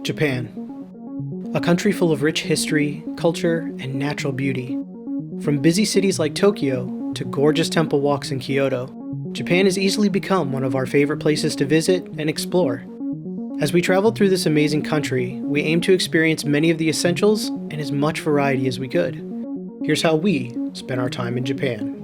Japan, a country full of rich history, culture, and natural beauty. From busy cities like Tokyo to gorgeous temple walks in Kyoto, Japan has easily become one of our favorite places to visit and explore. As we travel through this amazing country, we aim to experience many of the essentials and as much variety as we could. Here's how we spent our time in Japan.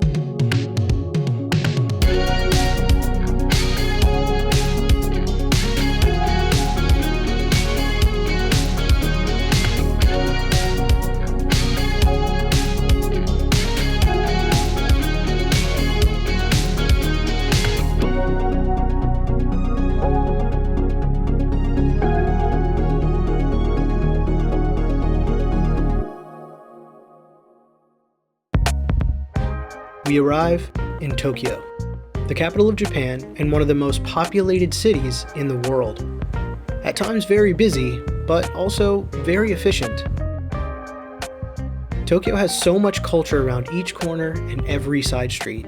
We arrive in Tokyo, the capital of Japan and one of the most populated cities in the world. At times very busy, but also very efficient. Tokyo has so much culture around each corner and every side street.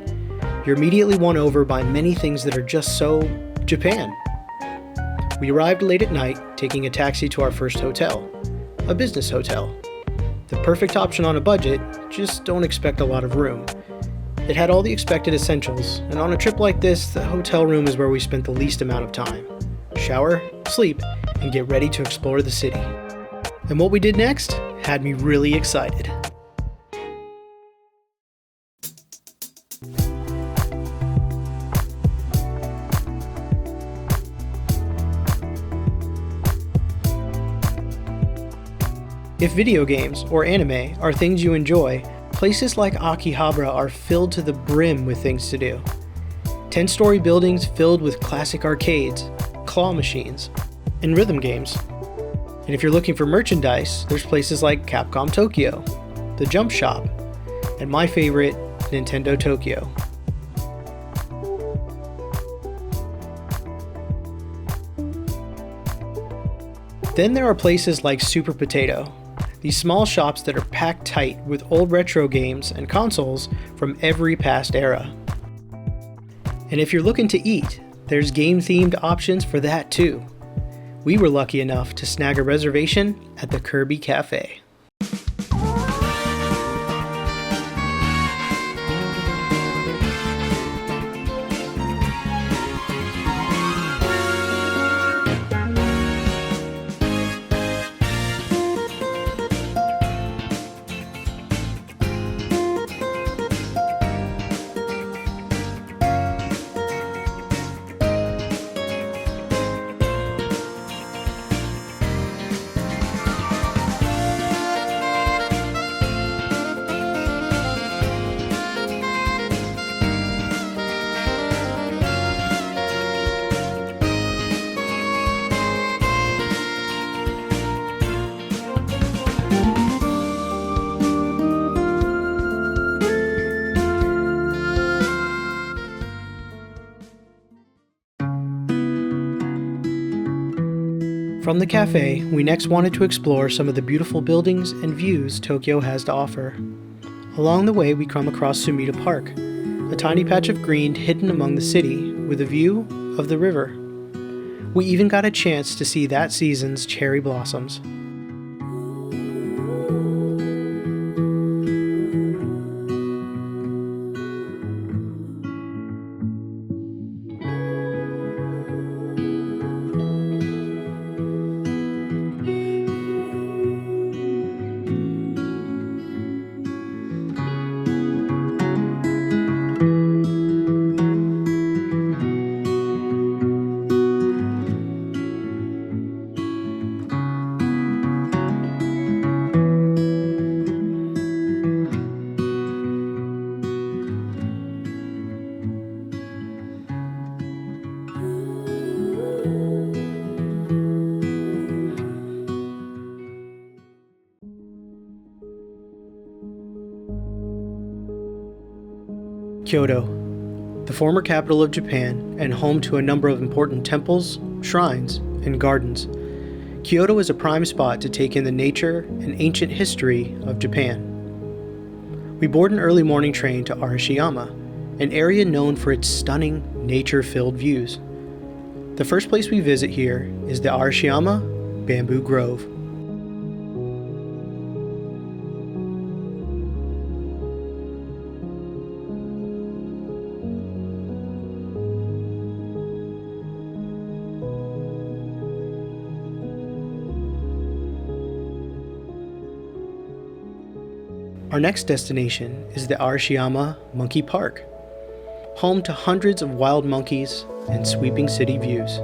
You're immediately won over by many things that are just so Japan. We arrived late at night, taking a taxi to our first hotel, a business hotel. The perfect option on a budget, just don't expect a lot of room. It had all the expected essentials, and on a trip like this, the hotel room is where we spent the least amount of time. Shower, sleep, and get ready to explore the city. And what we did next had me really excited. If video games or anime are things you enjoy, places like Akihabara are filled to the brim with things to do. 10-story buildings filled with classic arcades, claw machines, and rhythm games. And if you're looking for merchandise, there's places like Capcom Tokyo, the Jump Shop, and my favorite, Nintendo Tokyo. Then there are places like Super Potato, these small shops that are packed tight with old retro games and consoles from every past era. And if you're looking to eat, there's game-themed options for that too. We were lucky enough to snag a reservation at the Kirby Cafe. From the cafe, we next wanted to explore some of the beautiful buildings and views Tokyo has to offer. Along the way, we come across Sumida Park, a tiny patch of green hidden among the city with a view of the river. We even got a chance to see that season's cherry blossoms. Kyoto, the former capital of Japan and home to a number of important temples, shrines, and gardens. Kyoto is a prime spot to take in the nature and ancient history of Japan. We board an early morning train to Arashiyama, an area known for its stunning, nature-filled views. The first place we visit here is the Arashiyama Bamboo Grove. Our next destination is the Arashiyama Monkey Park, home to hundreds of wild monkeys and sweeping city views.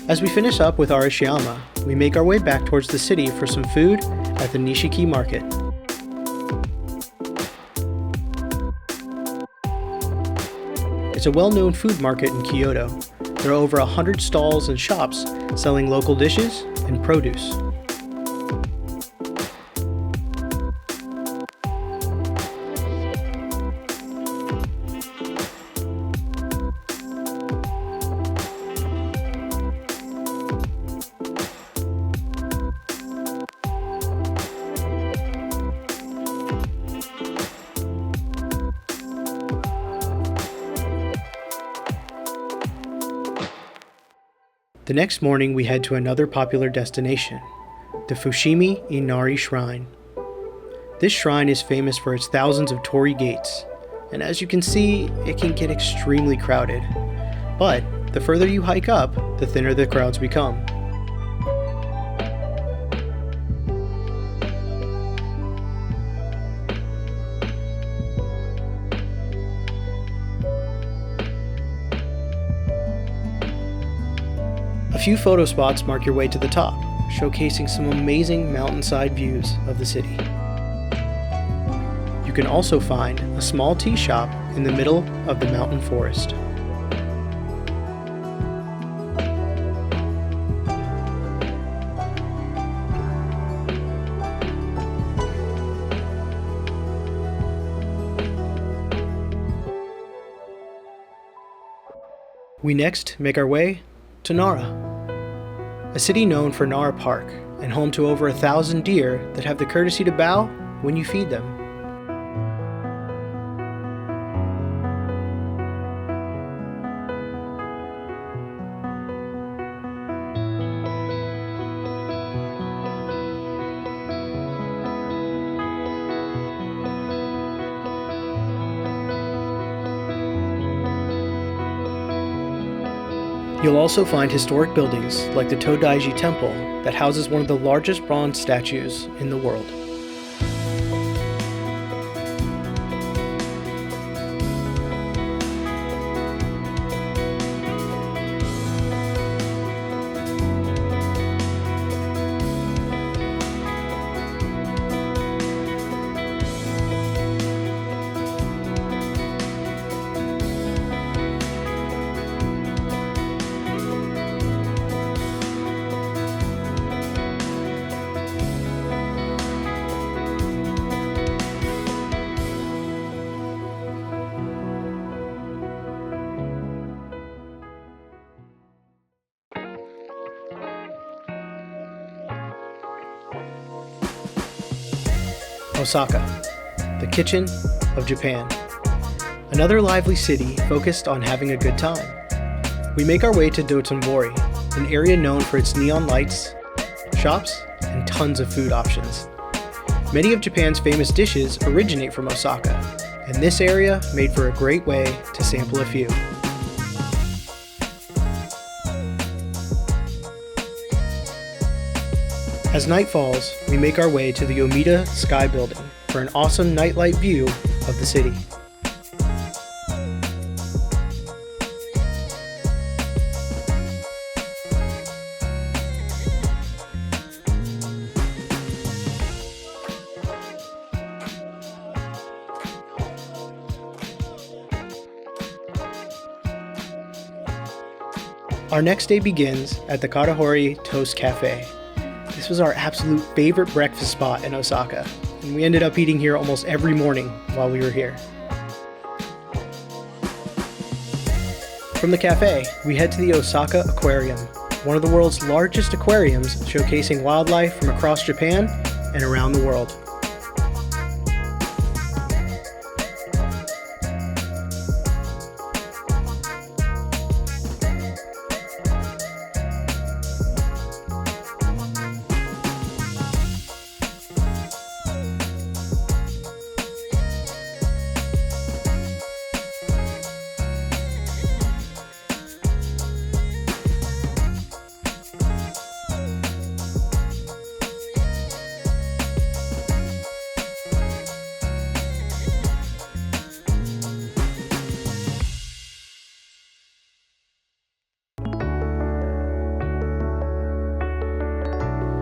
As we finish up with Arashiyama, we make our way back towards the city for some food at the Nishiki Market. It's a well-known food market in Kyoto. There are over 100 stalls and shops selling local dishes and produce. The next morning, we head to another popular destination, the Fushimi Inari Shrine. This shrine is famous for its thousands of torii gates, and as you can see, it can get extremely crowded. But the further you hike up, the thinner the crowds become. A few photo spots mark your way to the top, showcasing some amazing mountainside views of the city. You can also find a small tea shop in the middle of the mountain forest. We next make our way to Nara, a city known for Nara Park and home to over 1,000 deer that have the courtesy to bow when you feed them. You'll also find historic buildings like the Todaiji Temple that houses one of the largest bronze statues in the world. Osaka, the kitchen of Japan. Another lively city focused on having a good time. We make our way to Dotonbori, an area known for its neon lights, shops, and tons of food options. Many of Japan's famous dishes originate from Osaka, and this area made for a great way to sample a few. As night falls, we make our way to the Omida Sky Building for an awesome nightlight view of the city. Our next day begins at the Katahori Toast Cafe. This was our absolute favorite breakfast spot in Osaka, and we ended up eating here almost every morning while we were here. From the cafe, we head to the Osaka Aquarium, one of the world's largest aquariums showcasing wildlife from across Japan and around the world.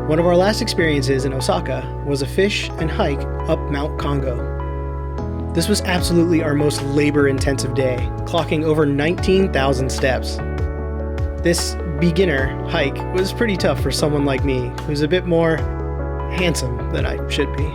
One of our last experiences in Osaka was a fish and hike up Mount Kongo. This was absolutely our most labor-intensive day, clocking over 19,000 steps. This beginner hike was pretty tough for someone like me, who's a bit more handsome than I should be.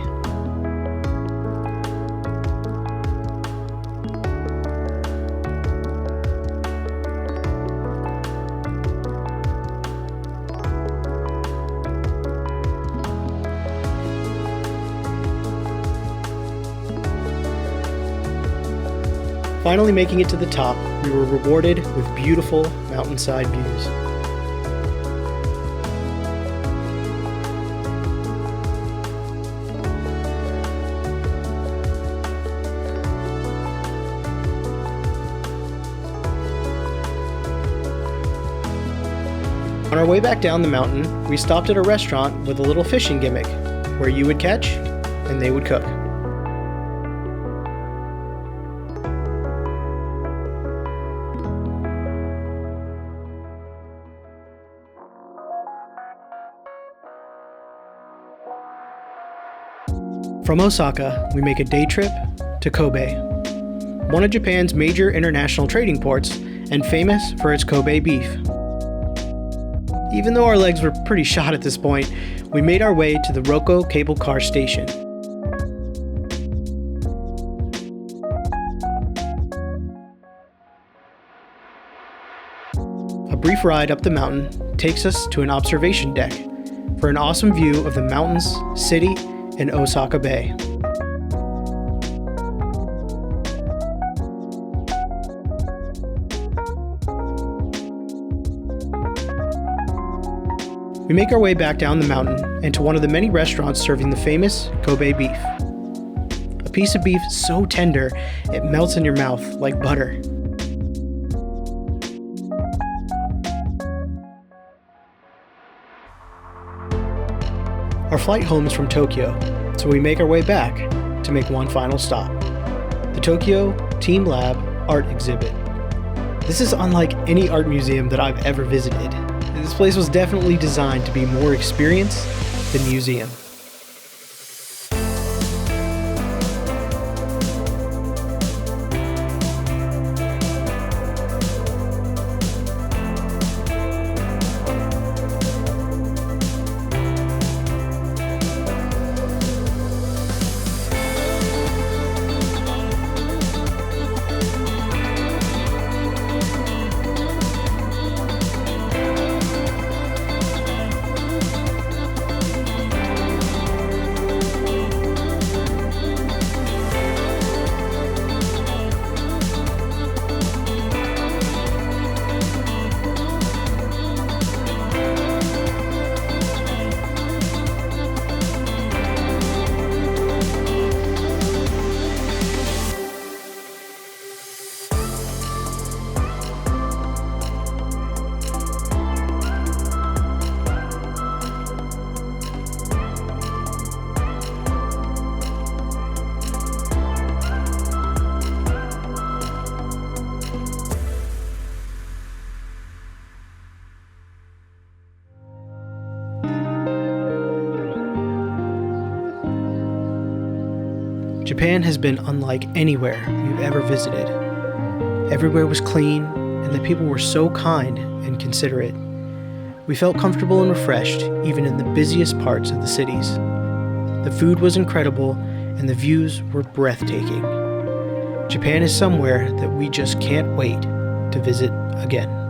Finally making it to the top, we were rewarded with beautiful mountainside views. On our way back down the mountain, we stopped at a restaurant with a little fishing gimmick, where you would catch and they would cook. From Osaka, we make a day trip to Kobe, one of Japan's major international trading ports and famous for its Kobe beef. Even though our legs were pretty shot at this point, we made our way to the Roko cable car station. A brief ride up the mountain takes us to an observation deck for an awesome view of the mountains, city, and Osaka Bay. We make our way back down the mountain and to one of the many restaurants serving the famous Kobe beef. A piece of beef so tender it melts in your mouth like butter. Our flight home is from Tokyo, so we make our way back to make one final stop. The Tokyo Team Lab Art Exhibit. This is unlike any art museum that I've ever visited. This place was definitely designed to be more experience than museum. Japan has been unlike anywhere we've ever visited. Everywhere was clean, and the people were so kind and considerate. We felt comfortable and refreshed, even in the busiest parts of the cities. The food was incredible, and the views were breathtaking. Japan is somewhere that we just can't wait to visit again.